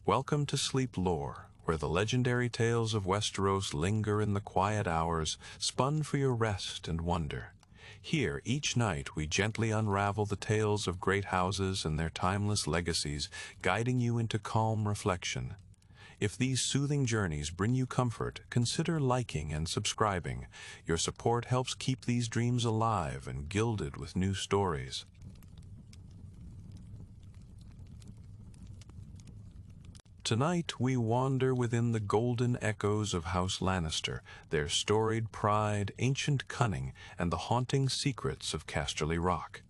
Welcome to Sleep Lore, where the legendary tales of Westeros linger in the quiet hours, spun for your rest and wonder. Here, each night, we gently unravel the tales of great houses and their timeless legacies, guiding you into calm reflection. If these soothing journeys bring you comfort, consider liking and subscribing. Your support helps keep these dreams alive and gilded with new stories. Tonight, we wander within the golden echoes of House Lannister, their storied pride, ancient cunning, and the haunting secrets of Casterly Rock.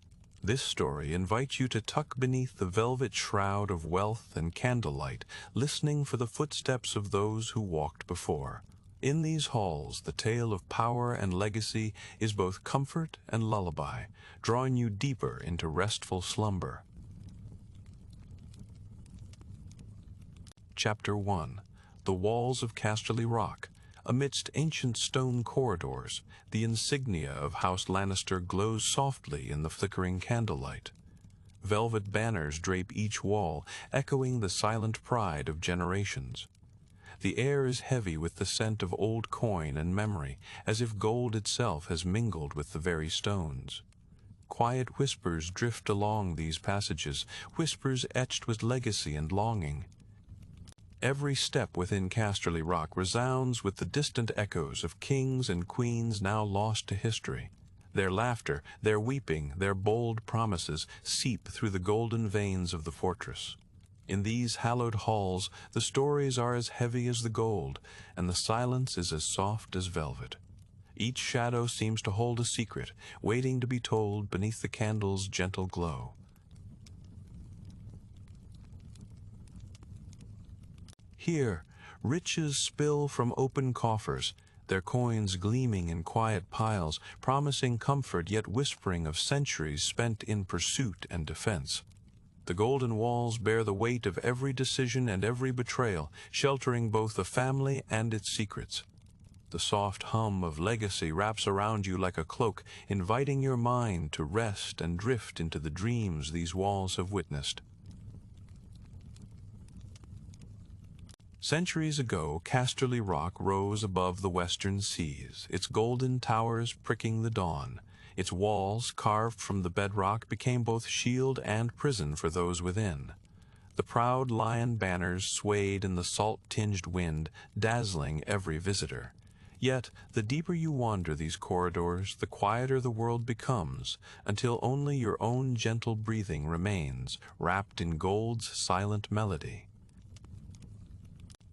This story invites you to tuck beneath the velvet shroud of wealth and candlelight, listening for the footsteps of those who walked before. In these halls, the tale of power and legacy is both comfort and lullaby, drawing you deeper into restful slumber. Chapter 1. The Walls of Casterly Rock. Amidst ancient stone corridors, the insignia of House Lannister glows softly in the flickering candlelight. Velvet banners drape each wall, echoing the silent pride of generations. The air is heavy with the scent of old coin and memory, as if gold itself has mingled with the very stones. Quiet whispers drift along these passages, whispers etched with legacy and longing. Every step within Casterly Rock resounds with the distant echoes of kings and queens now lost to history. Their laughter, their weeping, their bold promises seep through the golden veins of the fortress. In these hallowed halls, the stories are as heavy as the gold, and the silence is as soft as velvet. Each shadow seems to hold a secret, waiting to be told beneath the candle's gentle glow. Here, riches spill from open coffers, their coins gleaming in quiet piles, promising comfort yet whispering of centuries spent in pursuit and defense. The golden walls bear the weight of every decision and every betrayal, sheltering both the family and its secrets. The soft hum of legacy wraps around you like a cloak, inviting your mind to rest and drift into the dreams these walls have witnessed. Centuries ago, Casterly Rock rose above the western seas, its golden towers pricking the dawn. Its walls, carved from the bedrock, became both shield and prison for those within. The proud lion banners swayed in the salt-tinged wind, dazzling every visitor. Yet, the deeper you wander these corridors, the quieter the world becomes, until only your own gentle breathing remains, wrapped in gold's silent melody.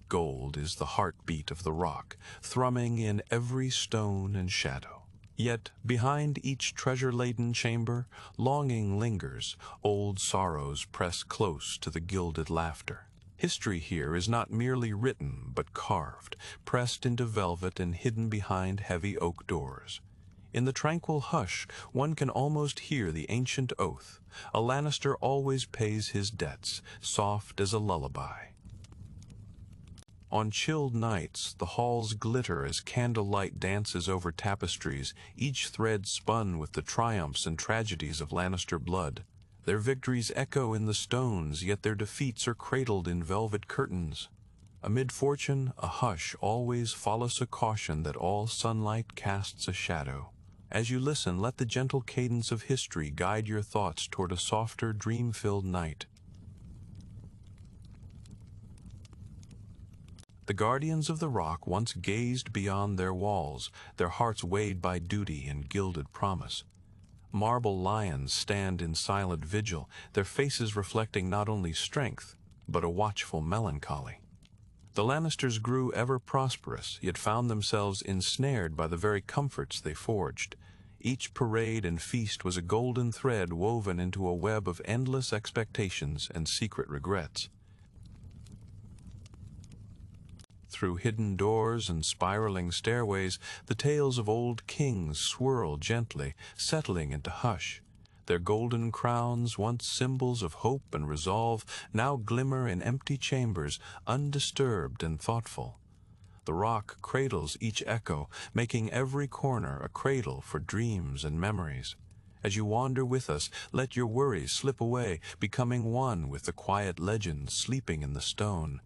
Gold is the heartbeat of the rock, thrumming in every stone and shadow. Yet, behind each treasure-laden chamber, longing lingers, old sorrows press close to the gilded laughter. History here is not merely written, but carved, pressed into velvet and hidden behind heavy oak doors. In the tranquil hush, one can almost hear the ancient oath, "A Lannister always pays his debts," soft as a lullaby. On chilled nights, the halls glitter as candlelight dances over tapestries, each thread spun with the triumphs and tragedies of Lannister blood. Their victories echo in the stones, yet their defeats are cradled in velvet curtains. Amid fortune, a hush always follows a caution that all sunlight casts a shadow. As you listen, let the gentle cadence of history guide your thoughts toward a softer, dream-filled night. The guardians of the rock once gazed beyond their walls, their hearts weighed by duty and gilded promise. Marble lions stand in silent vigil, their faces reflecting not only strength, but a watchful melancholy. The Lannisters grew ever prosperous, yet found themselves ensnared by the very comforts they forged. Each parade and feast was a golden thread woven into a web of endless expectations and secret regrets. Through hidden doors and spiraling stairways, the tales of old kings swirl gently, settling into hush. Their golden crowns, once symbols of hope and resolve, now glimmer in empty chambers, undisturbed and thoughtful. The rock cradles each echo, making every corner a cradle for dreams and memories. As you wander with us, let your worries slip away, becoming one with the quiet legends sleeping in the stone.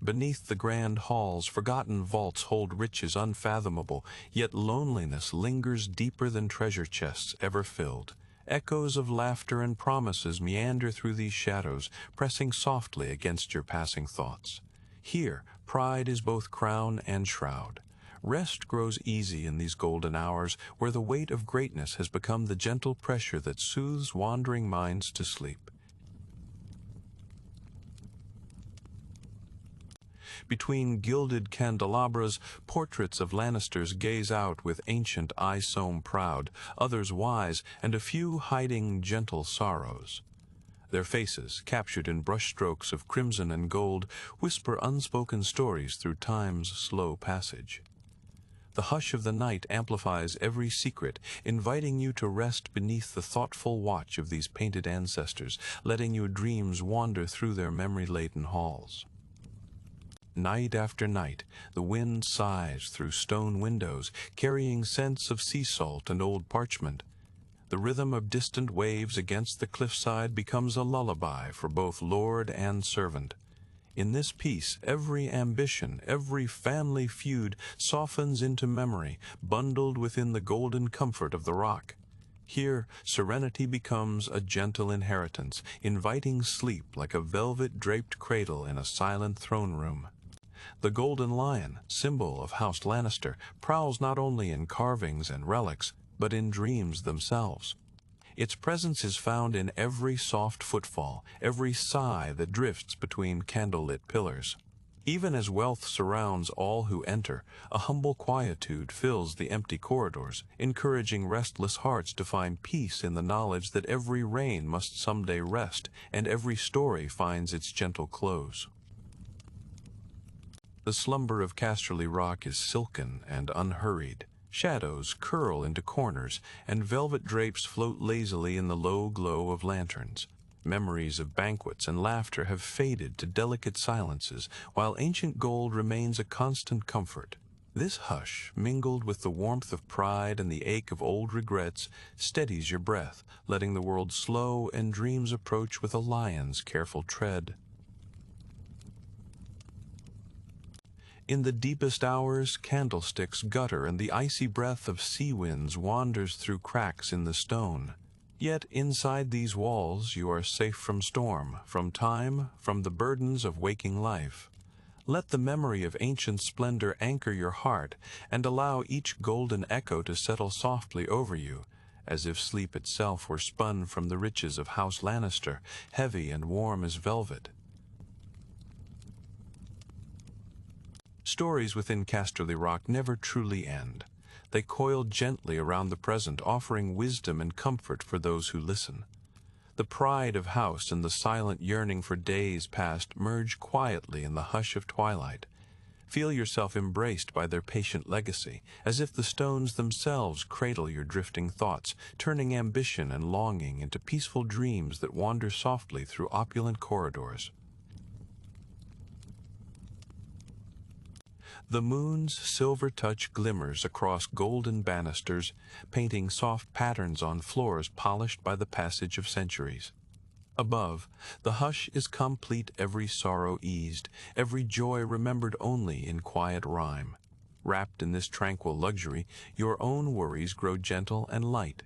Beneath the grand halls, forgotten vaults hold riches unfathomable, yet loneliness lingers deeper than treasure chests ever filled. Echoes of laughter and promises meander through these shadows, pressing softly against your passing thoughts. Here, pride is both crown and shroud. Rest grows easy in these golden hours, where the weight of greatness has become the gentle pressure that soothes wandering minds to sleep. Between gilded candelabras, portraits of Lannisters gaze out with ancient eye-sown proud, others wise, and a few hiding gentle sorrows. Their faces, captured in brushstrokes of crimson and gold, whisper unspoken stories through time's slow passage. The hush of the night amplifies every secret, inviting you to rest beneath the thoughtful watch of these painted ancestors, letting your dreams wander through their memory-laden halls. Night after night, the wind sighs through stone windows, carrying scents of sea salt and old parchment. The rhythm of distant waves against the cliffside becomes a lullaby for both lord and servant. In this peace, every ambition, every family feud softens into memory, bundled within the golden comfort of the rock. Here, serenity becomes a gentle inheritance, inviting sleep like a velvet-draped cradle in a silent throne room. The golden lion, symbol of House Lannister, prowls not only in carvings and relics, but in dreams themselves. Its presence is found in every soft footfall, every sigh that drifts between candlelit pillars. Even as wealth surrounds all who enter, a humble quietude fills the empty corridors, encouraging restless hearts to find peace in the knowledge that every reign must someday rest, and every story finds its gentle close. The slumber of Casterly Rock is silken and unhurried. Shadows curl into corners, and velvet drapes float lazily in the low glow of lanterns. Memories of banquets and laughter have faded to delicate silences, while ancient gold remains a constant comfort. This hush, mingled with the warmth of pride and the ache of old regrets, steadies your breath, letting the world slow and dreams approach with a lion's careful tread. In the deepest hours, candlesticks gutter, and the icy breath of sea winds wanders through cracks in the stone. Yet inside these walls you are safe from storm, from time, from the burdens of waking life. Let the memory of ancient splendor anchor your heart, and allow each golden echo to settle softly over you, as if sleep itself were spun from the riches of House Lannister, heavy and warm as velvet. Stories within Casterly Rock never truly end. They coil gently around the present, offering wisdom and comfort for those who listen. The pride of House and the silent yearning for days past merge quietly in the hush of twilight. Feel yourself embraced by their patient legacy, as if the stones themselves cradle your drifting thoughts, turning ambition and longing into peaceful dreams that wander softly through opulent corridors. The moon's silver touch glimmers across golden banisters, painting soft patterns on floors polished by the passage of centuries. Above, the hush is complete, every sorrow eased, every joy remembered only in quiet rhyme. Wrapped in this tranquil luxury, your own worries grow gentle and light.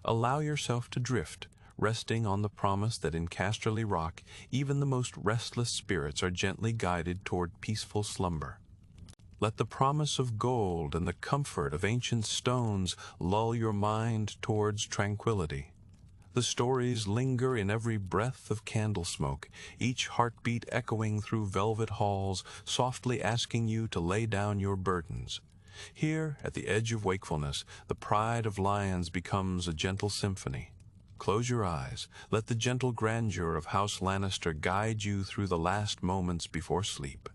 Allow yourself to drift, resting on the promise that in Casterly Rock, even the most restless spirits are gently guided toward peaceful slumber. Let the promise of gold and the comfort of ancient stones lull your mind towards tranquility. The stories linger in every breath of candle smoke, each heartbeat echoing through velvet halls, softly asking you to lay down your burdens. Here, at the edge of wakefulness, the pride of lions becomes a gentle symphony. Close your eyes, let the gentle grandeur of House Lannister guide you through the last moments before sleep.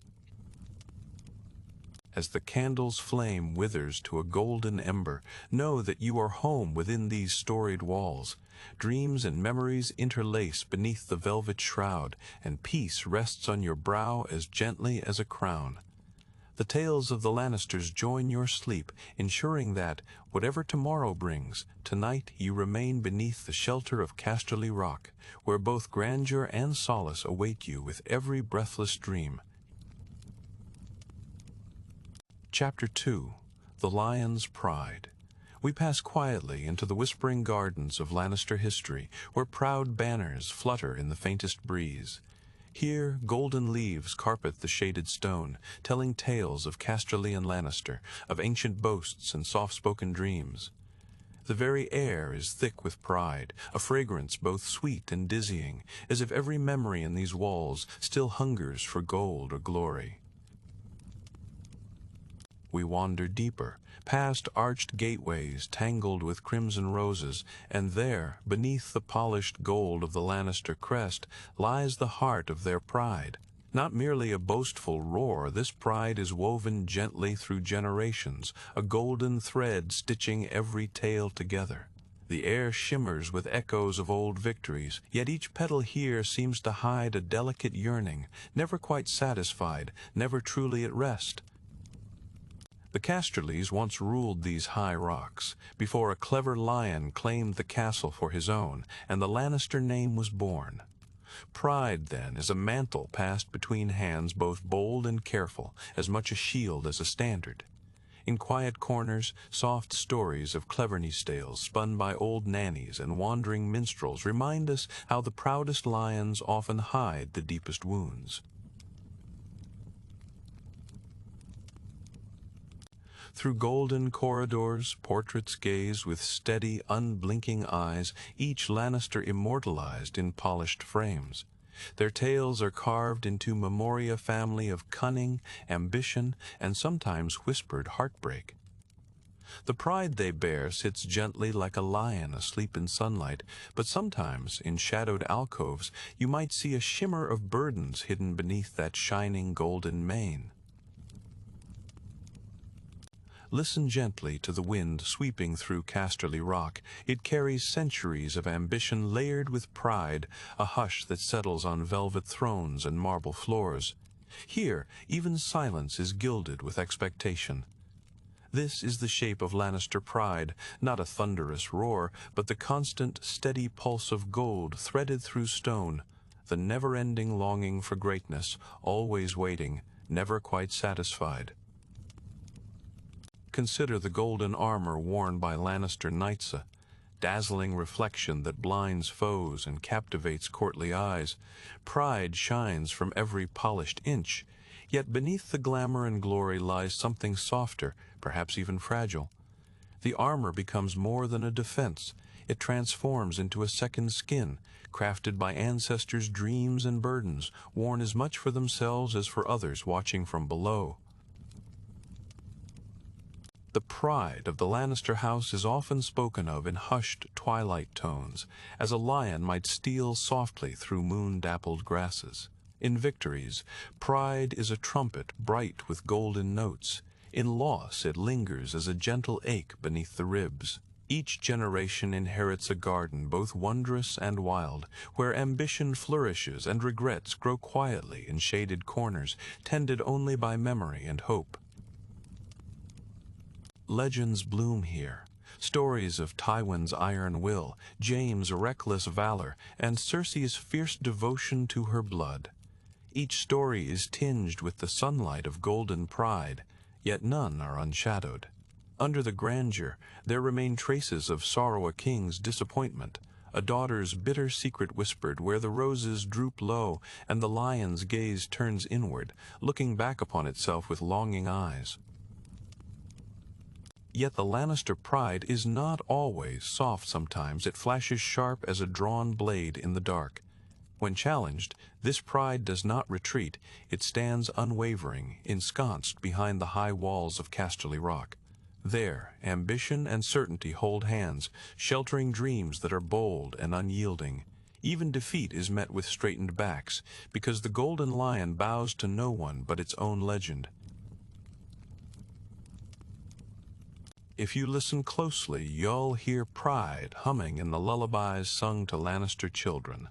As the candle's flame withers to a golden ember, know that you are home within these storied walls. Dreams and memories interlace beneath the velvet shroud, and peace rests on your brow as gently as a crown. The tales of the Lannisters join your sleep, ensuring that, whatever tomorrow brings, tonight you remain beneath the shelter of Casterly Rock, where both grandeur and solace await you with every breathless dream. Chapter 2. The Lion's Pride. We pass quietly into the whispering gardens of Lannister history, where proud banners flutter in the faintest breeze. Here, golden leaves carpet the shaded stone, telling tales of Casterly Lannister, of ancient boasts and soft-spoken dreams. The very air is thick with pride, a fragrance both sweet and dizzying, as if every memory in these walls still hungers for gold or glory. We wander deeper, past arched gateways tangled with crimson roses, and there, beneath the polished gold of the Lannister crest, lies the heart of their pride. Not merely a boastful roar, this pride is woven gently through generations, a golden thread stitching every tale together. The air shimmers with echoes of old victories, yet each petal here seems to hide a delicate yearning, never quite satisfied, never truly at rest. The Casterlys once ruled these high rocks, before a clever lion claimed the castle for his own, and the Lannister name was born. Pride, then, is a mantle passed between hands both bold and careful, as much a shield as a standard. In quiet corners, soft stories of cleverness tales spun by old nannies and wandering minstrels remind us how the proudest lions often hide the deepest wounds. Through golden corridors, portraits gaze with steady, unblinking eyes, each Lannister immortalized in polished frames. Their tales are carved into memoria family of cunning, ambition, and sometimes whispered heartbreak. The pride they bear sits gently like a lion asleep in sunlight, but sometimes, in shadowed alcoves, you might see a shimmer of burdens hidden beneath that shining golden mane. Listen gently to the wind sweeping through Casterly Rock. It carries centuries of ambition layered with pride, a hush that settles on velvet thrones and marble floors. Here, even silence is gilded with expectation. This is the shape of Lannister pride, not a thunderous roar, but the constant, steady pulse of gold threaded through stone, the never-ending longing for greatness, always waiting, never quite satisfied. Consider the golden armor worn by Lannister knights, a dazzling reflection that blinds foes and captivates courtly eyes. Pride shines from every polished inch, yet beneath the glamour and glory lies something softer, perhaps even fragile. The armor becomes more than a defense. It transforms into a second skin, crafted by ancestors' dreams and burdens, worn as much for themselves as for others watching from below. The pride of the Lannister house is often spoken of in hushed twilight tones, as a lion might steal softly through moon-dappled grasses. In victories, pride is a trumpet bright with golden notes. In loss, it lingers as a gentle ache beneath the ribs. Each generation inherits a garden both wondrous and wild, where ambition flourishes and regrets grow quietly in shaded corners, tended only by memory and hope. Legends bloom here. Stories of Tywin's iron will, James' reckless valor, and Cersei's fierce devotion to her blood. Each story is tinged with the sunlight of golden pride, yet none are unshadowed. Under the grandeur, there remain traces of sorrow a king's disappointment, a daughter's bitter secret whispered where the roses droop low and the lion's gaze turns inward, looking back upon itself with longing eyes. Yet the Lannister pride is not always soft. Sometimes it flashes sharp as a drawn blade in the dark. When challenged, this pride does not retreat. It stands unwavering, ensconced behind the high walls of Casterly Rock. There, ambition and certainty hold hands, sheltering dreams that are bold and unyielding. Even defeat is met with straightened backs, because the Golden Lion bows to no one but its own legend. If you listen closely, you'll hear pride humming in the lullabies sung to Lannister children.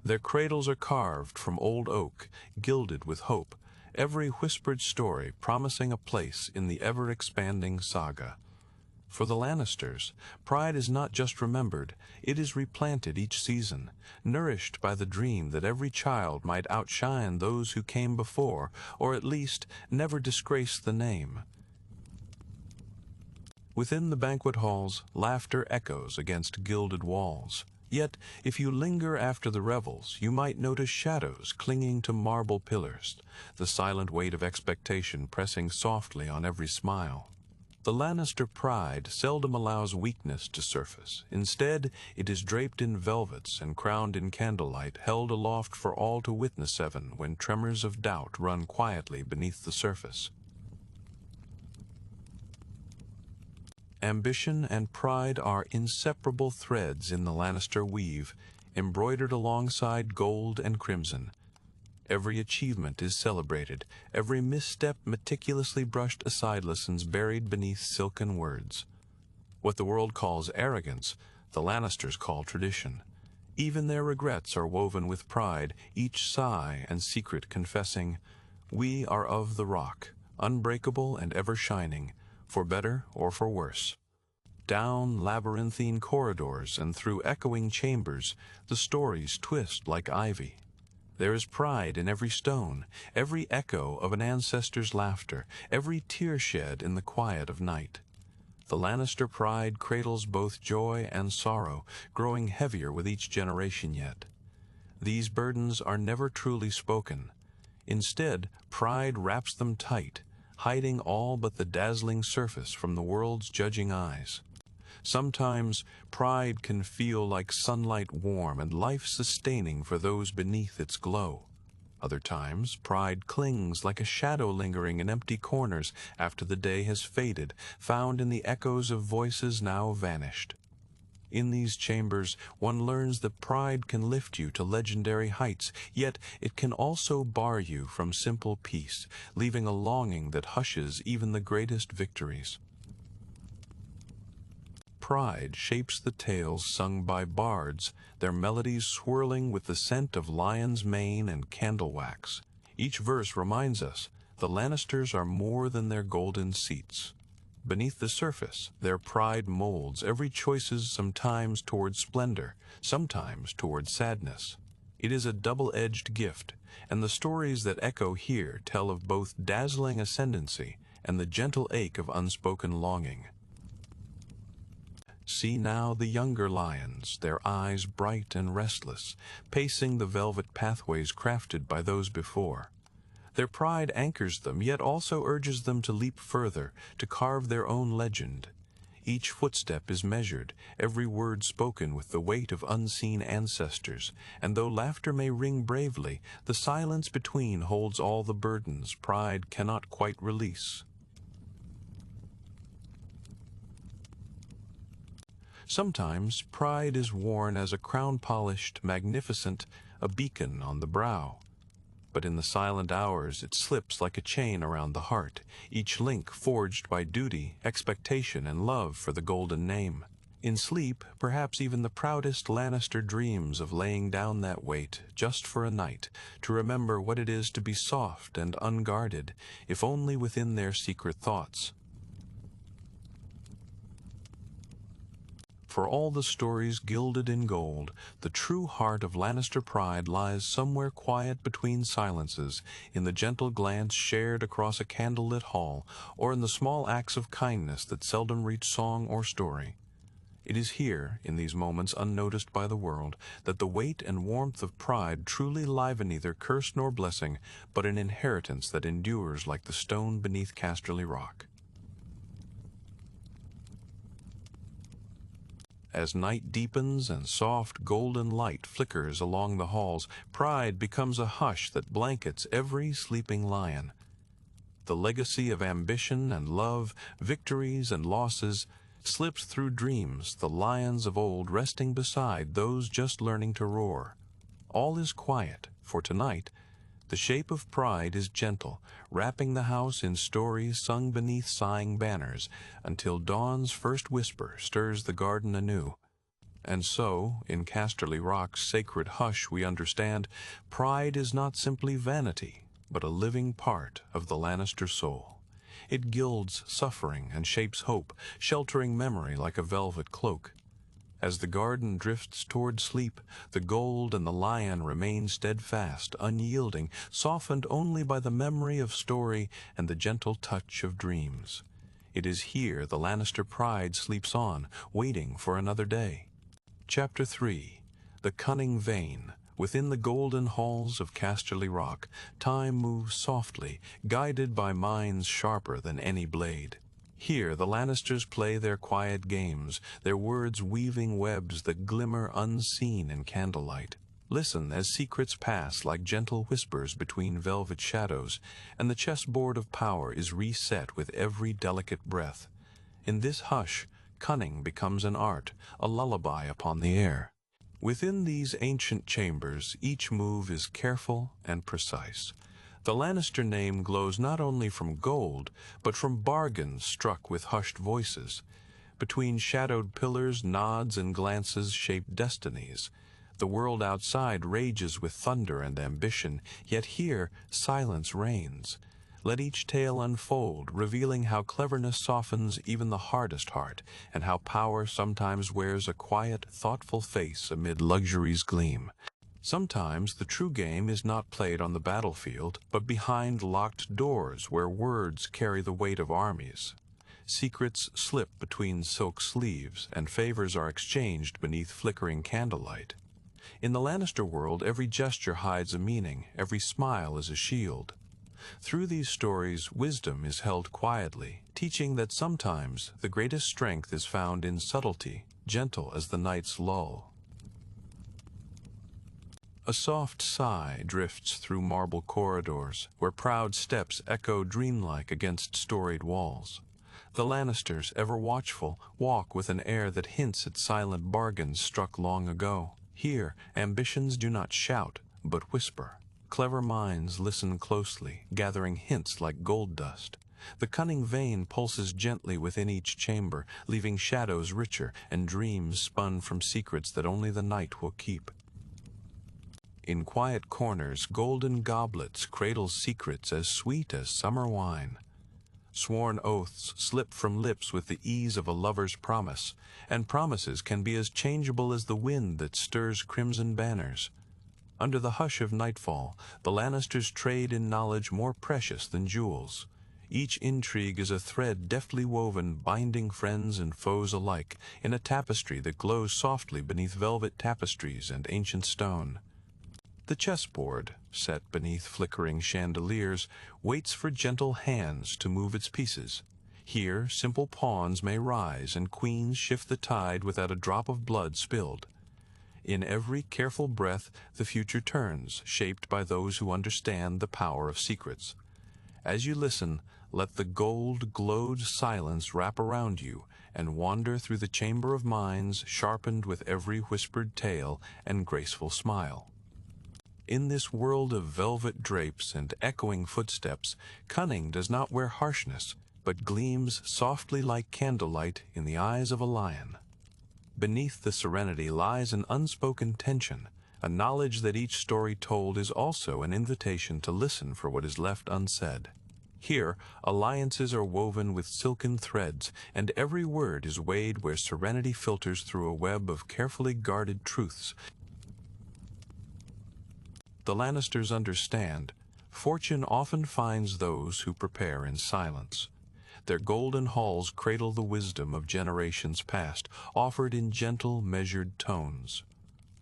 Their cradles are carved from old oak, gilded with hope, every whispered story promising a place in the ever-expanding saga. For the Lannisters, pride is not just remembered, it is replanted each season, nourished by the dream that every child might outshine those who came before, or at least never disgrace the name. Within the banquet halls, laughter echoes against gilded walls. Yet, if you linger after the revels, you might notice shadows clinging to marble pillars, the silent weight of expectation pressing softly on every smile. The Lannister pride seldom allows weakness to surface. Instead, it is draped in velvets and crowned in candlelight, held aloft for all to witness when tremors of doubt run quietly beneath the surface. Ambition and pride are inseparable threads in the Lannister weave, embroidered alongside gold and crimson. Every achievement is celebrated, every misstep meticulously brushed aside, lessons buried beneath silken words. What the world calls arrogance, the Lannisters call tradition. Even their regrets are woven with pride, each sigh and secret confessing, "We are of the rock, unbreakable and ever shining, for better or for worse." Down labyrinthine corridors and through echoing chambers, the stories twist like ivy. There is pride in every stone, every echo of an ancestor's laughter, every tear shed in the quiet of night. The Lannister pride cradles both joy and sorrow, growing heavier with each generation yet. These burdens are never truly spoken. Instead, pride wraps them tight, hiding all but the dazzling surface from the world's judging eyes. Sometimes pride can feel like sunlight warm and life-sustaining for those beneath its glow. Other times, pride clings like a shadow lingering in empty corners after the day has faded, found in the echoes of voices now vanished. In these chambers, one learns that pride can lift you to legendary heights, yet it can also bar you from simple peace, leaving a longing that hushes even the greatest victories. Pride shapes the tales sung by bards, their melodies swirling with the scent of lion's mane and candle wax. Each verse reminds us the Lannisters are more than their golden seats. Beneath the surface, their pride molds every choices, sometimes toward splendor, sometimes toward sadness. It is a double-edged gift, and the stories that echo here tell of both dazzling ascendancy and the gentle ache of unspoken longing. See now the younger lions, their eyes bright and restless, pacing the velvet pathways crafted by those before. Their pride anchors them, yet also urges them to leap further, to carve their own legend. Each footstep is measured, every word spoken with the weight of unseen ancestors, and though laughter may ring bravely, the silence between holds all the burdens pride cannot quite release. Sometimes pride is worn as a crown-polished, magnificent, a beacon on the brow. But in the silent hours it slips like a chain around the heart, each link forged by duty, expectation, and love for the golden name. In sleep, perhaps even the proudest Lannister dreams of laying down that weight, just for a night, to remember what it is to be soft and unguarded, if only within their secret thoughts. For all the stories gilded in gold, the true heart of Lannister pride lies somewhere quiet between silences, in the gentle glance shared across a candlelit hall, or in the small acts of kindness that seldom reach song or story. It is here, in these moments unnoticed by the world, that the weight and warmth of pride truly liven neither curse nor blessing, but an inheritance that endures like the stone beneath Casterly Rock. As night deepens and soft golden light flickers along the halls, pride becomes a hush that blankets every sleeping lion. The legacy of ambition and love, victories and losses, slips through dreams, the lions of old resting beside those just learning to roar. All is quiet, for tonight, the shape of pride is gentle, wrapping the house in stories sung beneath sighing banners, until dawn's first whisper stirs the garden anew. And so, in Casterly Rock's sacred hush, we understand, pride is not simply vanity, but a living part of the Lannister soul. It gilds suffering and shapes hope, sheltering memory like a velvet cloak. As the garden drifts toward sleep, the gold and the lion remain steadfast, unyielding, softened only by the memory of story and the gentle touch of dreams. It is here the Lannister pride sleeps on, waiting for another day. Chapter 3. The Cunning Vein. Within the golden halls of Casterly Rock, time moves softly, guided by minds sharper than any blade. Here the Lannisters play their quiet games, their words weaving webs that glimmer unseen in candlelight. Listen as secrets pass like gentle whispers between velvet shadows, and the chessboard of power is reset with every delicate breath. In this hush, cunning becomes an art, a lullaby upon the air. Within these ancient chambers, each move is careful and precise. The Lannister name glows not only from gold, but from bargains struck with hushed voices. Between shadowed pillars, nods and glances shape destinies. The world outside rages with thunder and ambition, yet here silence reigns. Let each tale unfold, revealing how cleverness softens even the hardest heart, and how power sometimes wears a quiet, thoughtful face amid luxury's gleam. Sometimes the true game is not played on the battlefield, but behind locked doors where words carry the weight of armies. Secrets slip between silk sleeves, and favors are exchanged beneath flickering candlelight. In the Lannister world, every gesture hides a meaning, every smile is a shield. Through these stories, wisdom is held quietly, teaching that sometimes the greatest strength is found in subtlety, gentle as the night's lull. A soft sigh drifts through marble corridors, where proud steps echo dreamlike against storied walls. The Lannisters, ever watchful, walk with an air that hints at silent bargains struck long ago. Here, ambitions do not shout, but whisper. Clever minds listen closely, gathering hints like gold dust. The cunning vein pulses gently within each chamber, leaving shadows richer and dreams spun from secrets that only the night will keep. In quiet corners, golden goblets cradle secrets as sweet as summer wine. Sworn oaths slip from lips with the ease of a lover's promise, and promises can be as changeable as the wind that stirs crimson banners. Under the hush of nightfall, the Lannisters trade in knowledge more precious than jewels. Each intrigue is a thread deftly woven, binding friends and foes alike, in a tapestry that glows softly beneath velvet tapestries and ancient stone. The chessboard, set beneath flickering chandeliers, waits for gentle hands to move its pieces. Here, simple pawns may rise and queens shift the tide without a drop of blood spilled. In every careful breath, the future turns, shaped by those who understand the power of secrets. As you listen, let the gold-glowed silence wrap around you and wander through the chamber of minds, sharpened with every whispered tale and graceful smile. In this world of velvet drapes and echoing footsteps, cunning does not wear harshness, but gleams softly like candlelight in the eyes of a lion. Beneath the serenity lies an unspoken tension, a knowledge that each story told is also an invitation to listen for what is left unsaid. Here, alliances are woven with silken threads, and every word is weighed where serenity filters through a web of carefully guarded truths. The Lannisters understand, fortune often finds those who prepare in silence. Their golden halls cradle the wisdom of generations past, offered in gentle, measured tones.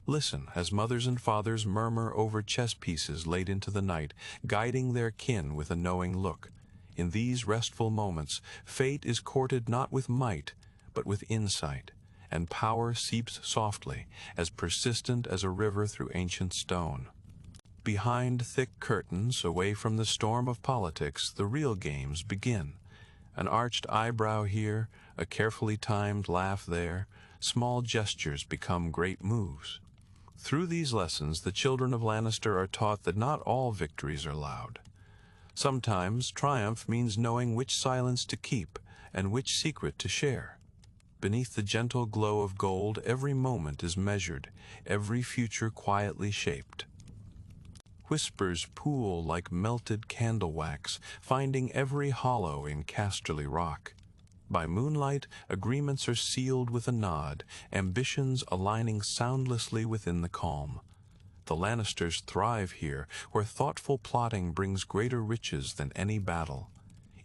Listen as mothers and fathers murmur over chess pieces late into the night, guiding their kin with a knowing look. In these restful moments, fate is courted not with might, but with insight, and power seeps softly, as persistent as a river through ancient stone. Behind thick curtains, away from the storm of politics, the real games begin. An arched eyebrow here, a carefully timed laugh there, small gestures become great moves. Through these lessons, the children of Lannister are taught that not all victories are loud. Sometimes triumph means knowing which silence to keep and which secret to share. Beneath the gentle glow of gold, every moment is measured, every future quietly shaped. Whispers pool like melted candle wax, finding every hollow in Casterly Rock. By moonlight, agreements are sealed with a nod, ambitions aligning soundlessly within the calm. The Lannisters thrive here, where thoughtful plotting brings greater riches than any battle.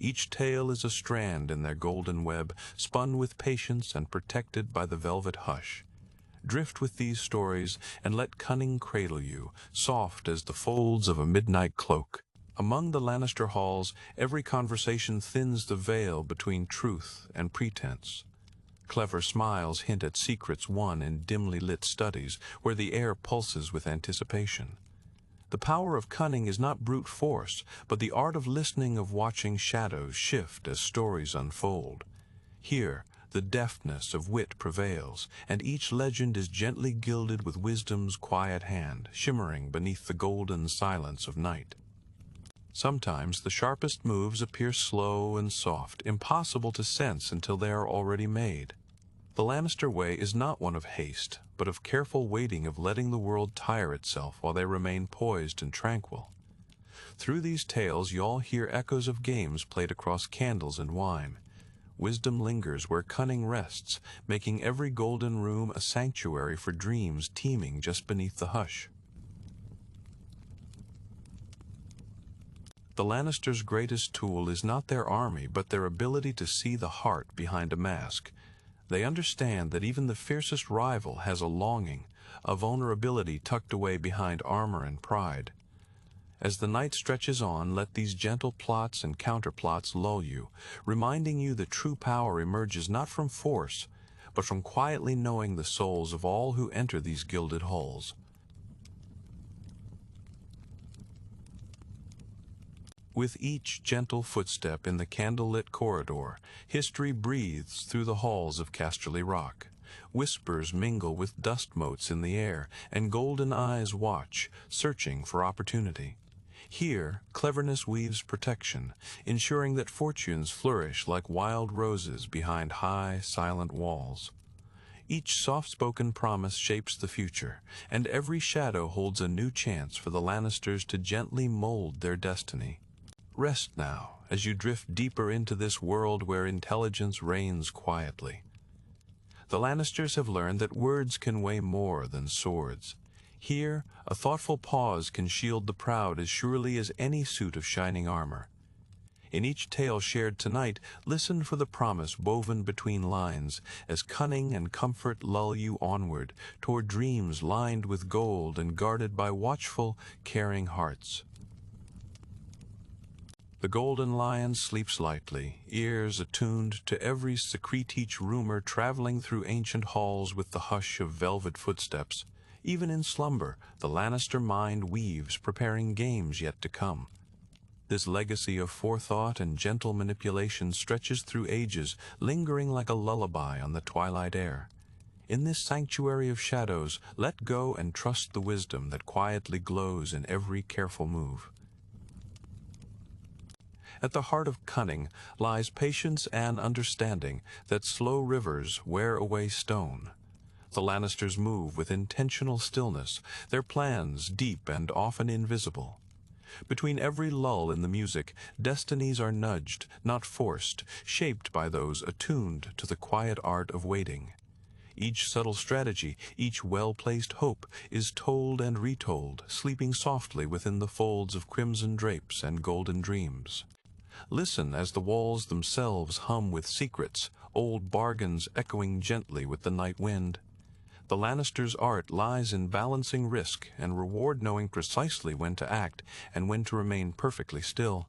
Each tale is a strand in their golden web, spun with patience and protected by the velvet hush. Drift with these stories and let cunning cradle you, soft as the folds of a midnight cloak. Among the Lannister halls, every conversation thins the veil between truth and pretense. Clever smiles hint at secrets won in dimly lit studies, where the air pulses with anticipation. The power of cunning is not brute force, but the art of listening, of watching shadows shift as stories unfold. Here, the deftness of wit prevails, and each legend is gently gilded with wisdom's quiet hand, shimmering beneath the golden silence of night. Sometimes the sharpest moves appear slow and soft, impossible to sense until they are already made. The Lannister way is not one of haste, but of careful waiting, of letting the world tire itself while they remain poised and tranquil. Through these tales y'all hear echoes of games played across candles and wine. Wisdom lingers where cunning rests, making every golden room a sanctuary for dreams teeming just beneath the hush. The Lannisters' greatest tool is not their army, but their ability to see the heart behind a mask. They understand that even the fiercest rival has a longing, a vulnerability tucked away behind armor and pride. As the night stretches on, let these gentle plots and counterplots lull you, reminding you that true power emerges not from force, but from quietly knowing the souls of all who enter these gilded halls. With each gentle footstep in the candlelit corridor, history breathes through the halls of Casterly Rock. Whispers mingle with dust motes in the air, and golden eyes watch, searching for opportunity. Here, cleverness weaves protection, ensuring that fortunes flourish like wild roses behind high, silent walls. Each soft-spoken promise shapes the future, and every shadow holds a new chance for the Lannisters to gently mold their destiny. Rest now, as you drift deeper into this world where intelligence reigns quietly. The Lannisters have learned that words can weigh more than swords. Here, a thoughtful pause can shield the proud as surely as any suit of shining armor. In each tale shared tonight, listen for the promise woven between lines, as cunning and comfort lull you onward, toward dreams lined with gold and guarded by watchful, caring hearts. The golden lion sleeps lightly, ears attuned to every secreteach rumor traveling through ancient halls with the hush of velvet footsteps. Even in slumber, the Lannister mind weaves, preparing games yet to come. This legacy of forethought and gentle manipulation stretches through ages, lingering like a lullaby on the twilight air. In this sanctuary of shadows, let go and trust the wisdom that quietly glows in every careful move. At the heart of cunning lies patience and understanding that slow rivers wear away stone. The Lannisters move with intentional stillness, their plans deep and often invisible. Between every lull in the music, destinies are nudged, not forced, shaped by those attuned to the quiet art of waiting. Each subtle strategy, each well-placed hope, is told and retold, sleeping softly within the folds of crimson drapes and golden dreams. Listen as the walls themselves hum with secrets, old bargains echoing gently with the night wind. The Lannisters' art lies in balancing risk and reward, knowing precisely when to act and when to remain perfectly still.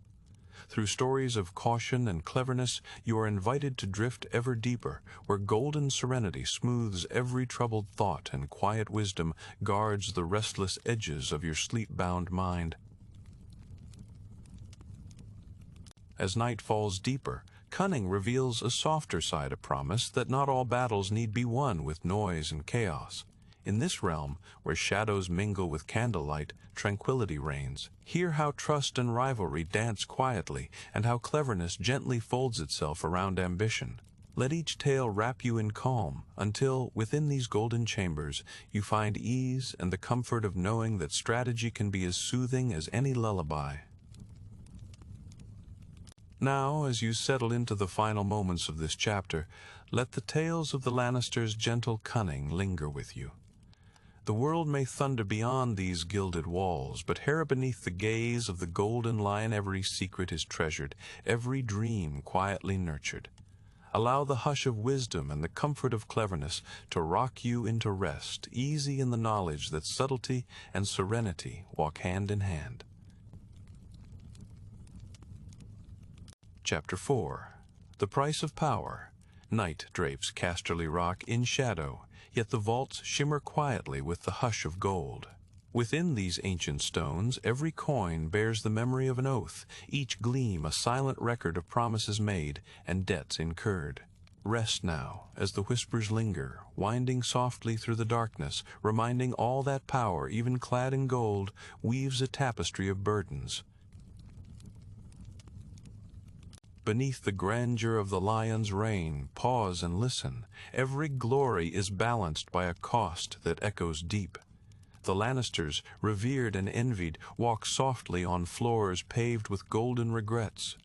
Through stories of caution and cleverness, you are invited to drift ever deeper, where golden serenity smooths every troubled thought and quiet wisdom guards the restless edges of your sleep-bound mind. As night falls deeper, cunning reveals a softer side of promise, that not all battles need be won with noise and chaos. In this realm, where shadows mingle with candlelight, tranquility reigns. Hear how trust and rivalry dance quietly, and how cleverness gently folds itself around ambition. Let each tale wrap you in calm until, within these golden chambers, you find ease and the comfort of knowing that strategy can be as soothing as any lullaby. Now, as you settle into the final moments of this chapter, let the tales of the Lannisters' gentle cunning linger with you. The world may thunder beyond these gilded walls, but here beneath the gaze of the golden lion every secret is treasured, every dream quietly nurtured. Allow the hush of wisdom and the comfort of cleverness to rock you into rest, easy in the knowledge that subtlety and serenity walk hand in hand. Chapter 4. The Price of Power. Night drapes Casterly Rock in shadow, yet the vaults shimmer quietly with the hush of gold. Within these ancient stones, every coin bears the memory of an oath, each gleam a silent record of promises made and debts incurred. Rest now, as the whispers linger, winding softly through the darkness, reminding all that power, even clad in gold, weaves a tapestry of burdens. Beneath the grandeur of the lion's reign, pause and listen. Every glory is balanced by a cost that echoes deep. The Lannisters, revered and envied, walk softly on floors paved with golden regrets.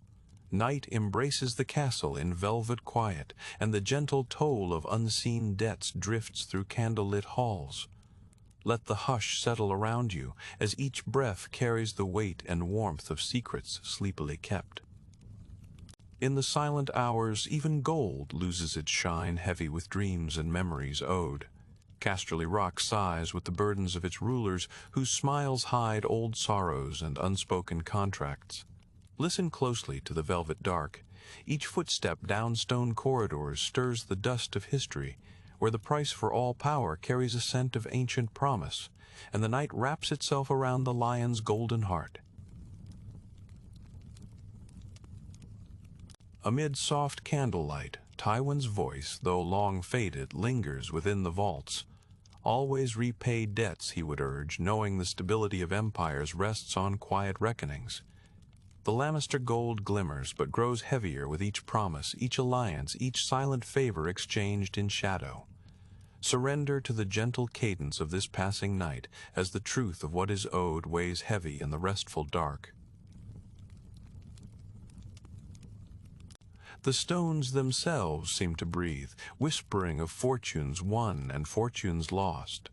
Night embraces the castle in velvet quiet, and the gentle toll of unseen debts drifts through candlelit halls. Let the hush settle around you, as each breath carries the weight and warmth of secrets sleepily kept. In the silent hours, even gold loses its shine, heavy with dreams and memories owed. Casterly Rock sighs with the burdens of its rulers, whose smiles hide old sorrows and unspoken contracts. Listen closely to the velvet dark. Each footstep down stone corridors stirs the dust of history, where the price for all power carries a scent of ancient promise, and the night wraps itself around the lion's golden heart. Amid soft candlelight, Tywin's voice, though long faded, lingers within the vaults. Always repay debts, he would urge, knowing the stability of empires rests on quiet reckonings. The Lannister gold glimmers, but grows heavier with each promise, each alliance, each silent favor exchanged in shadow. Surrender to the gentle cadence of this passing night, as the truth of what is owed weighs heavy in the restful dark. The stones themselves seem to breathe, whispering of fortunes won and fortunes lost.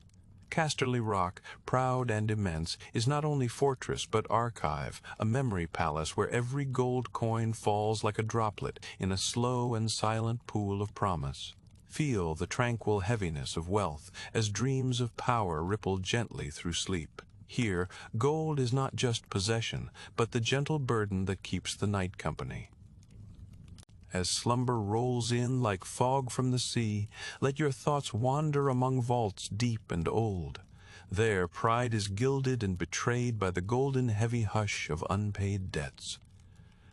Casterly Rock, proud and immense, is not only fortress but archive, a memory palace where every gold coin falls like a droplet in a slow and silent pool of promise. Feel the tranquil heaviness of wealth as dreams of power ripple gently through sleep. Here, gold is not just possession, but the gentle burden that keeps the night company. As slumber rolls in like fog from the sea, let your thoughts wander among vaults deep and old. There pride is gilded and betrayed by the golden heavy hush of unpaid debts.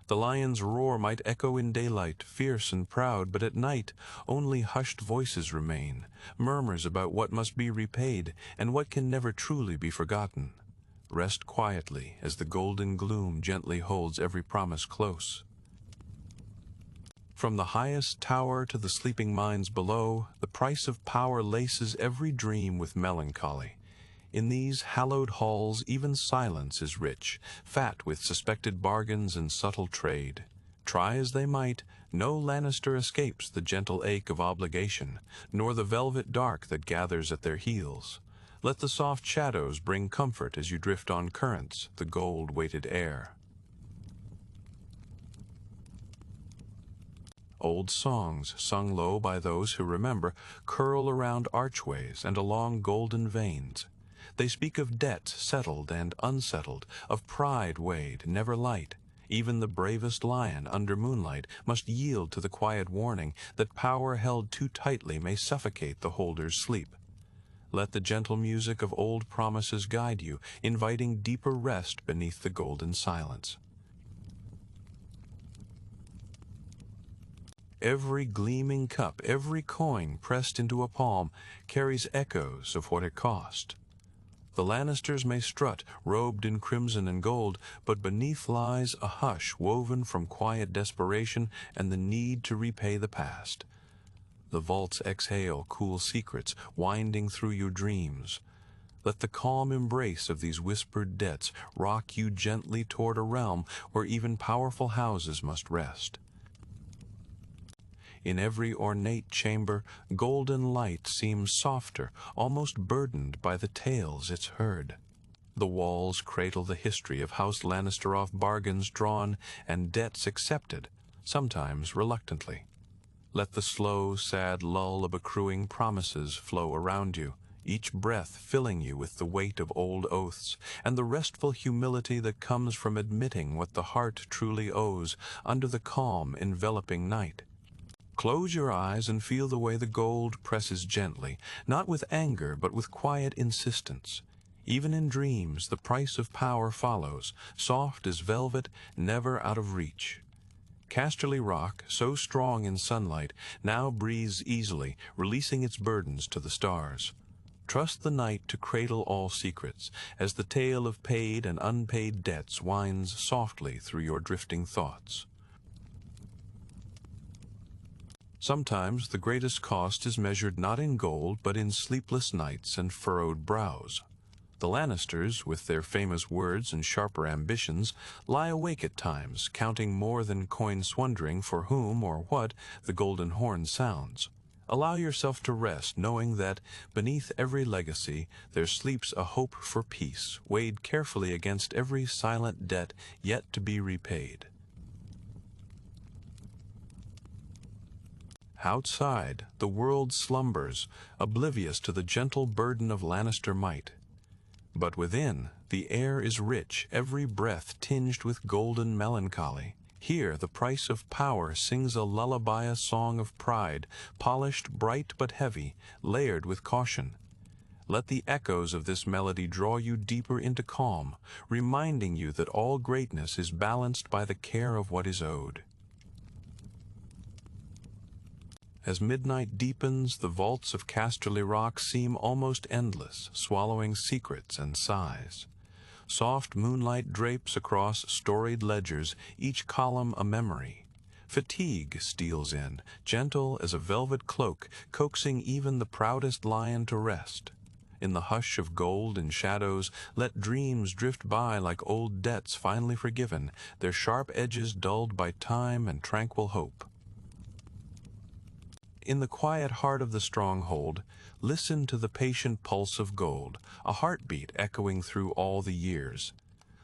The lion's roar might echo in daylight, fierce and proud, but at night only hushed voices remain, murmurs about what must be repaid and what can never truly be forgotten. Rest quietly as the golden gloom gently holds every promise close. From the highest tower to the sleeping mines below, the price of power laces every dream with melancholy. In these hallowed halls even silence is rich, fat with suspected bargains and subtle trade. Try as they might, no Lannister escapes the gentle ache of obligation, nor the velvet dark that gathers at their heels. Let the soft shadows bring comfort as you drift on currents, the gold-weighted air. Old songs, sung low by those who remember, curl around archways and along golden veins. They speak of debts settled and unsettled, of pride weighed, never light. Even the bravest lion under moonlight must yield to the quiet warning that power held too tightly may suffocate the holder's sleep. Let the gentle music of old promises guide you, inviting deeper rest beneath the golden silence. Every gleaming cup, every coin pressed into a palm, carries echoes of what it cost. The Lannisters may strut, robed in crimson and gold, but beneath lies a hush woven from quiet desperation and the need to repay the past. The vaults exhale cool secrets, winding through your dreams. Let the calm embrace of these whispered debts rock you gently toward a realm where even powerful houses must rest. In every ornate chamber, golden light seems softer, almost burdened by the tales it's heard. The walls cradle the history of House Lannister off bargains drawn and debts accepted, sometimes reluctantly. Let the slow, sad lull of accruing promises flow around you, each breath filling you with the weight of old oaths, and the restful humility that comes from admitting what the heart truly owes under the calm, enveloping night. Close your eyes and feel the way the gold presses gently, not with anger but with quiet insistence. Even in dreams, the price of power follows, soft as velvet, never out of reach. Casterly Rock, so strong in sunlight, now breathes easily, releasing its burdens to the stars. Trust the night to cradle all secrets, as the tale of paid and unpaid debts winds softly through your drifting thoughts. Sometimes the greatest cost is measured not in gold, but in sleepless nights and furrowed brows. The Lannisters, with their famous words and sharper ambitions, lie awake at times, counting more than coins, wondering for whom or what the golden horn sounds. Allow yourself to rest, knowing that beneath every legacy there sleeps a hope for peace, weighed carefully against every silent debt yet to be repaid. Outside, the world slumbers, oblivious to the gentle burden of Lannister might. But within, the air is rich, every breath tinged with golden melancholy. Here, the price of power sings a lullaby, a song of pride, polished, bright but heavy, layered with caution. Let the echoes of this melody draw you deeper into calm, reminding you that all greatness is balanced by the care of what is owed. As midnight deepens, the vaults of Casterly Rock seem almost endless, swallowing secrets and sighs. Soft moonlight drapes across storied ledgers, each column a memory. Fatigue steals in, gentle as a velvet cloak, coaxing even the proudest lion to rest. In the hush of gold and shadows, let dreams drift by like old debts finally forgiven, their sharp edges dulled by time and tranquil hope. In the quiet heart of the stronghold, listen to the patient pulse of gold, a heartbeat echoing through all the years.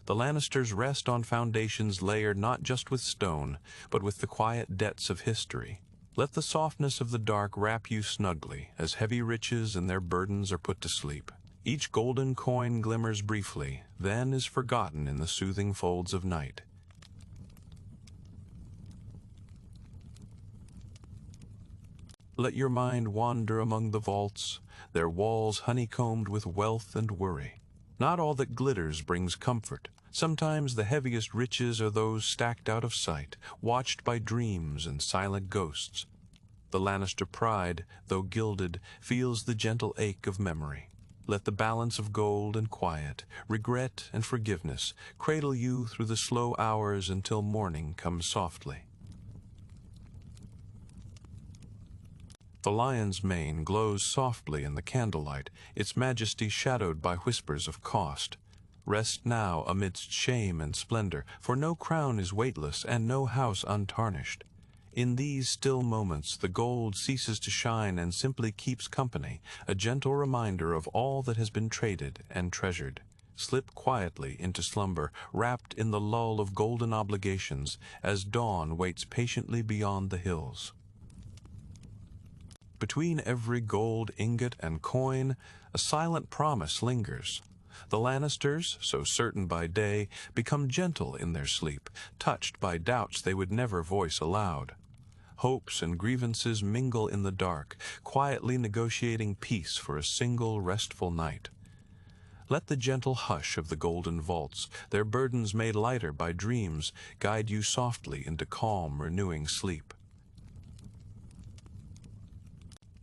The Lannisters rest on foundations layered not just with stone, but with the quiet debts of history. Let the softness of the dark wrap you snugly, as heavy riches and their burdens are put to sleep. Each golden coin glimmers briefly, then is forgotten in the soothing folds of night. Let your mind wander among the vaults, their walls honeycombed with wealth and worry. Not all that glitters brings comfort. Sometimes the heaviest riches are those stacked out of sight, watched by dreams and silent ghosts. The Lannister pride, though gilded, feels the gentle ache of memory. Let the balance of gold and quiet, regret and forgiveness, cradle you through the slow hours until morning comes softly. The lion's mane glows softly in the candlelight, its majesty shadowed by whispers of cost. Rest now amidst shame and splendor, for no crown is weightless and no house untarnished. In these still moments the gold ceases to shine and simply keeps company, a gentle reminder of all that has been traded and treasured. Slip quietly into slumber, wrapped in the lull of golden obligations, as dawn waits patiently beyond the hills. Between every gold ingot and coin, a silent promise lingers. The Lannisters, so certain by day, become gentle in their sleep, touched by doubts they would never voice aloud. Hopes and grievances mingle in the dark, quietly negotiating peace for a single restful night. Let the gentle hush of the golden vaults, their burdens made lighter by dreams, guide you softly into calm, renewing sleep.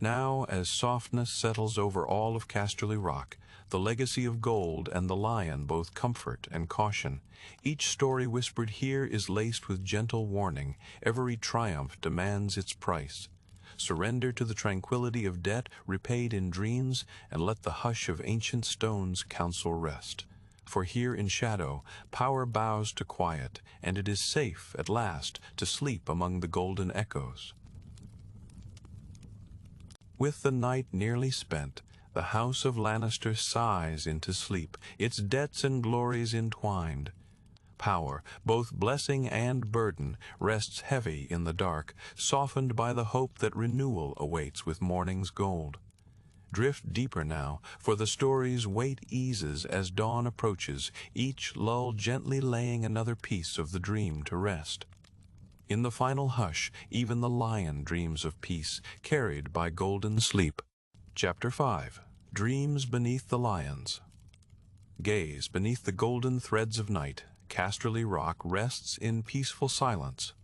Now, as softness settles over all of Casterly Rock, the legacy of gold and the lion both comfort and caution. Each story whispered here is laced with gentle warning. Every triumph demands its price. Surrender to the tranquility of debt repaid in dreams, and let the hush of ancient stones counsel rest. For here in shadow, power bows to quiet, and it is safe, at last, to sleep among the golden echoes. With the night nearly spent, the House of Lannister sighs into sleep, its debts and glories entwined. Power, both blessing and burden, rests heavy in the dark, softened by the hope that renewal awaits with morning's gold. Drift deeper now, for the story's weight eases as dawn approaches, each lull gently laying another piece of the dream to rest. In the final hush, even the lion dreams of peace, carried by golden sleep. Chapter 5. Dreams Beneath the Lions. Gaze beneath the golden threads of night. Casterly Rock rests in peaceful silence.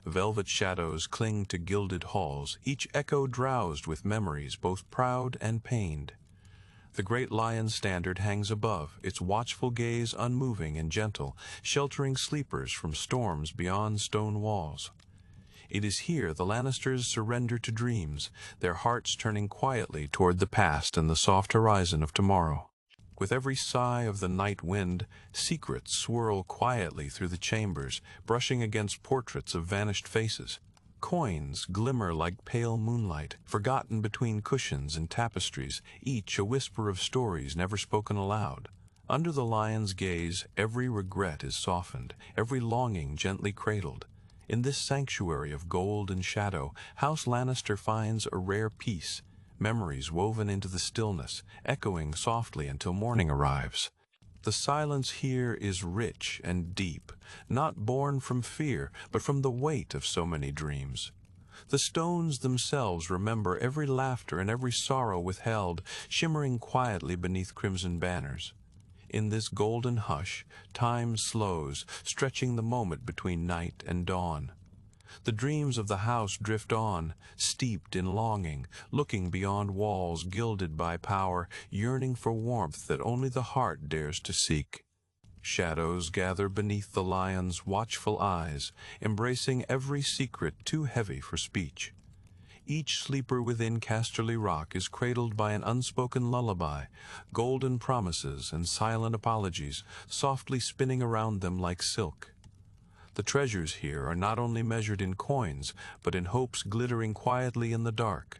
Velvet shadows cling to gilded halls, each echo drowsed with memories both proud and pained. The great lion standard hangs above, its watchful gaze unmoving and gentle, sheltering sleepers from storms beyond stone walls. It is here the Lannisters surrender to dreams, their hearts turning quietly toward the past and the soft horizon of tomorrow. With every sigh of the night wind, secrets swirl quietly through the chambers, brushing against portraits of vanished faces. Coins glimmer like pale moonlight, forgotten between cushions and tapestries, each a whisper of stories never spoken aloud. Under the lion's gaze, every regret is softened, every longing gently cradled. In this sanctuary of gold and shadow, House Lannister finds a rare peace, memories woven into the stillness, echoing softly until morning arrives. The silence here is rich and deep, not born from fear, but from the weight of so many dreams. The stones themselves remember every laughter and every sorrow withheld, shimmering quietly beneath crimson banners. In this golden hush, time slows, stretching the moment between night and dawn. The dreams of the house drift on, steeped in longing, looking beyond walls gilded by power, yearning for warmth that only the heart dares to seek. Shadows gather beneath the lion's watchful eyes, embracing every secret too heavy for speech. Each sleeper within Casterly Rock is cradled by an unspoken lullaby, golden promises and silent apologies, softly spinning around them like silk. The treasures here are not only measured in coins, but in hopes glittering quietly in the dark.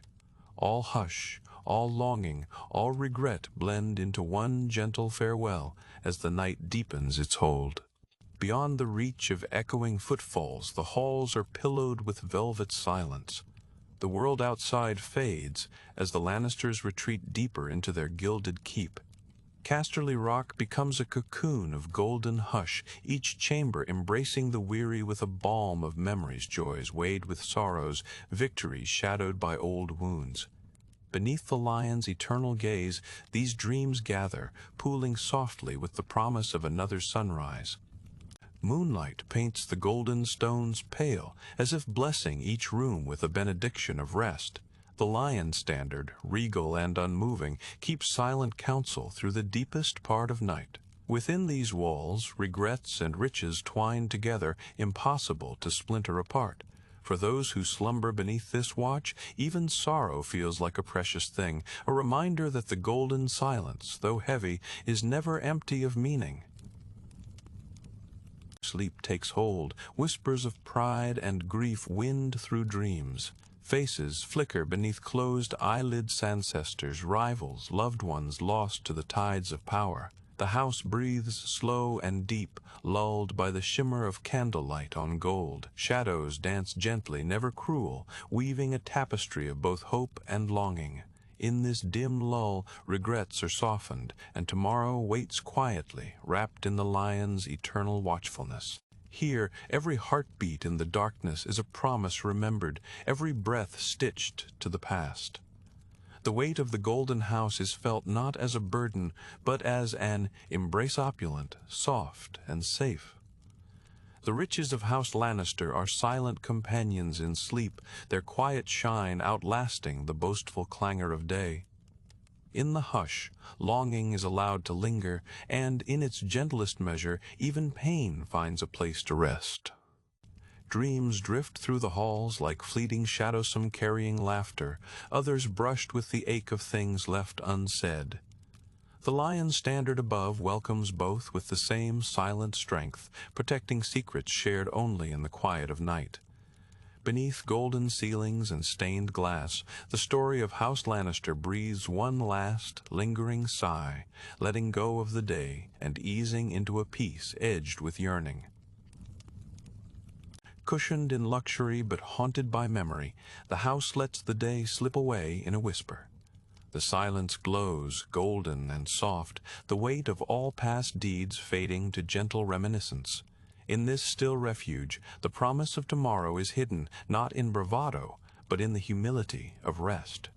All hush, all longing, all regret blend into one gentle farewell as the night deepens its hold. Beyond the reach of echoing footfalls, the halls are pillowed with velvet silence. The world outside fades as the Lannisters retreat deeper into their gilded keep. Casterly Rock becomes a cocoon of golden hush, each chamber embracing the weary with a balm of memories, joys weighed with sorrows, victories shadowed by old wounds. Beneath the lion's eternal gaze, these dreams gather, pooling softly with the promise of another sunrise. Moonlight paints the golden stones pale, as if blessing each room with a benediction of rest. The lion standard, regal and unmoving, keeps silent counsel through the deepest part of night. Within these walls, regrets and riches twine together, impossible to splinter apart. For those who slumber beneath this watch, even sorrow feels like a precious thing, a reminder that the golden silence, though heavy, is never empty of meaning. Sleep takes hold, whispers of pride and grief wind through dreams. Faces flicker beneath closed eyelids, ancestors, rivals, loved ones lost to the tides of power. The house breathes slow and deep, lulled by the shimmer of candlelight on gold. Shadows dance gently, never cruel, weaving a tapestry of both hope and longing. In this dim lull, regrets are softened, and tomorrow waits quietly, wrapped in the lion's eternal watchfulness. Here, every heartbeat in the darkness is a promise remembered, every breath stitched to the past. The weight of the golden house is felt not as a burden, but as an embrace opulent, soft, and safe. The riches of House Lannister are silent companions in sleep, their quiet shine outlasting the boastful clangor of day. In the hush, longing is allowed to linger, and in its gentlest measure, even pain finds a place to rest. Dreams drift through the halls like fleeting shadowsome carrying laughter, others brushed with the ache of things left unsaid. The lion's standard above welcomes both with the same silent strength, protecting secrets shared only in the quiet of night. Beneath golden ceilings and stained glass, the story of House Lannister breathes one last, lingering sigh, letting go of the day and easing into a peace edged with yearning. Cushioned in luxury but haunted by memory, the house lets the day slip away in a whisper. The silence glows, golden and soft, the weight of all past deeds fading to gentle reminiscence. In this still refuge, the promise of tomorrow is hidden, not in bravado, but in the humility of rest.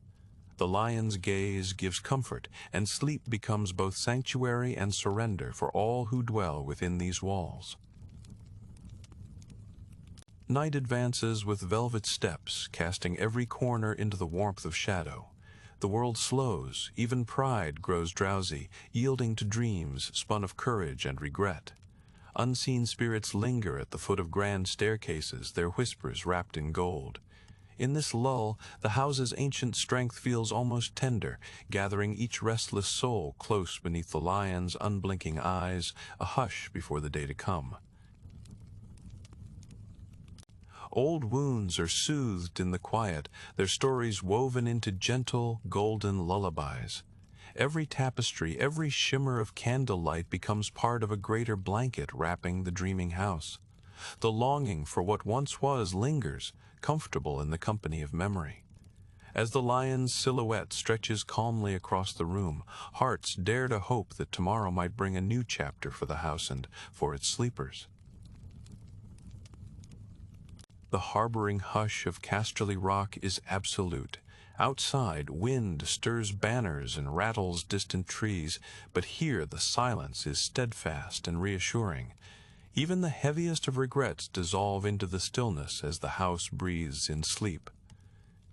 The lion's gaze gives comfort, and sleep becomes both sanctuary and surrender for all who dwell within these walls. Night advances with velvet steps, casting every corner into the warmth of shadow. The world slows, even pride grows drowsy, yielding to dreams spun of courage and regret. Unseen spirits linger at the foot of grand staircases, their whispers wrapped in gold. In this lull, the house's ancient strength feels almost tender, gathering each restless soul close beneath the lion's unblinking eyes, a hush before the day to come. Old wounds are soothed in the quiet, their stories woven into gentle, golden lullabies. Every tapestry, every shimmer of candlelight becomes part of a greater blanket wrapping the dreaming house. The longing for what once was lingers, comfortable in the company of memory. As the lion's silhouette stretches calmly across the room, hearts dare to hope that tomorrow might bring a new chapter for the house and for its sleepers. The harboring hush of Casterly Rock is absolute. Outside, wind stirs banners and rattles distant trees, but here the silence is steadfast and reassuring. Even the heaviest of regrets dissolve into the stillness as the house breathes in sleep.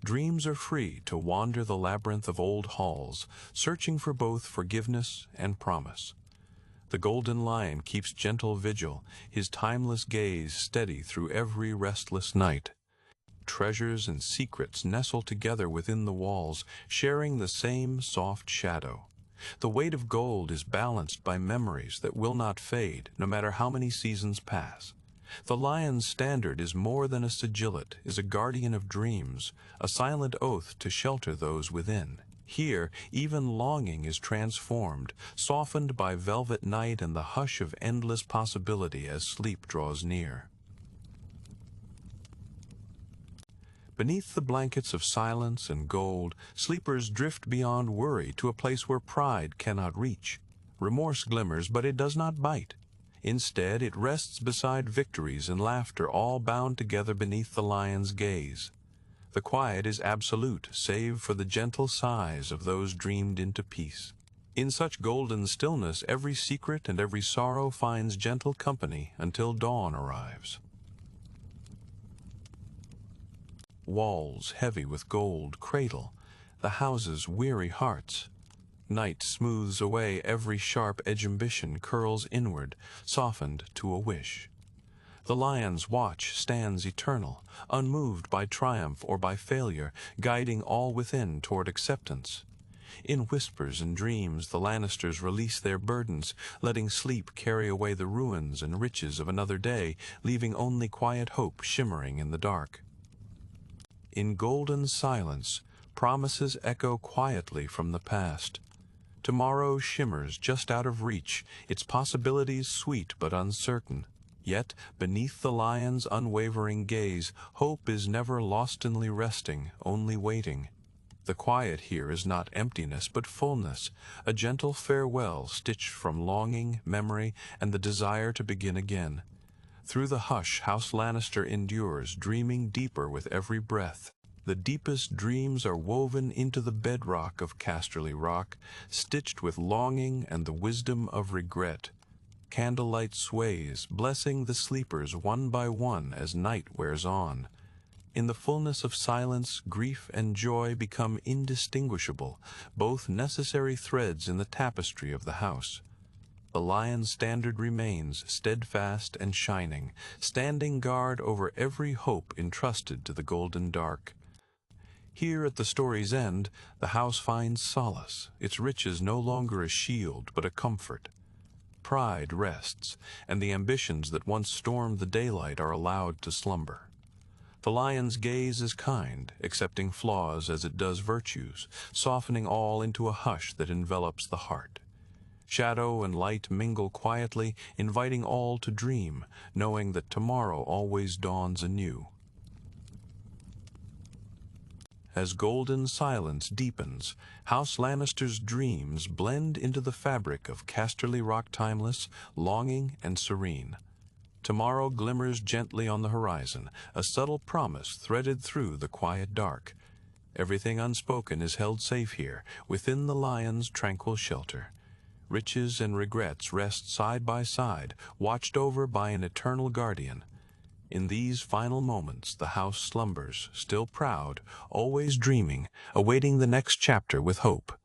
Dreams are free to wander the labyrinth of old halls, searching for both forgiveness and promise. The golden lion keeps gentle vigil, his timeless gaze steady through every restless night. Treasures and secrets nestle together within the walls, sharing the same soft shadow. The weight of gold is balanced by memories that will not fade, no matter how many seasons pass. The lion's standard is more than a sigillet, is a guardian of dreams, a silent oath to shelter those within. Here, even longing is transformed, softened by velvet night and the hush of endless possibility as sleep draws near. Beneath the blankets of silence and gold, sleepers drift beyond worry to a place where pride cannot reach. Remorse glimmers, but it does not bite. Instead, it rests beside victories and laughter, all bound together beneath the lion's gaze. The quiet is absolute, save for the gentle sighs of those dreamed into peace. In such golden stillness, every secret and every sorrow finds gentle company until dawn arrives. Walls heavy with gold cradle the house's weary hearts. Night smooths away every sharp edge, ambition curls inward, softened to a wish. The lion's watch stands eternal, unmoved by triumph or by failure, guiding all within toward acceptance. In whispers and dreams the Lannisters release their burdens, letting sleep carry away the ruins and riches of another day, leaving only quiet hope shimmering in the dark. In golden silence, promises echo quietly from the past. Tomorrow shimmers just out of reach, its possibilities sweet but uncertain. Yet, beneath the lion's unwavering gaze, hope is never lostly resting, only waiting. The quiet here is not emptiness, but fullness, a gentle farewell stitched from longing, memory, and the desire to begin again. Through the hush, House Lannister endures, dreaming deeper with every breath. The deepest dreams are woven into the bedrock of Casterly Rock, stitched with longing and the wisdom of regret. Candlelight sways, blessing the sleepers one by one as night wears on. In the fullness of silence, grief and joy become indistinguishable, both necessary threads in the tapestry of the house. The lion's standard remains steadfast and shining, standing guard over every hope entrusted to the golden dark. Here at the story's end, the house finds solace, its riches no longer a shield but a comfort. Pride rests, and the ambitions that once stormed the daylight are allowed to slumber. The lion's gaze is kind, accepting flaws as it does virtues, softening all into a hush that envelops the heart. Shadow and light mingle quietly, inviting all to dream, knowing that tomorrow always dawns anew. As golden silence deepens, House Lannister's dreams blend into the fabric of Casterly Rock, timeless, longing, and serene. Tomorrow glimmers gently on the horizon, a subtle promise threaded through the quiet dark. Everything unspoken is held safe here, within the lion's tranquil shelter. Riches and regrets rest side by side, watched over by an eternal guardian. In these final moments, the house slumbers, still proud, always dreaming, awaiting the next chapter with hope.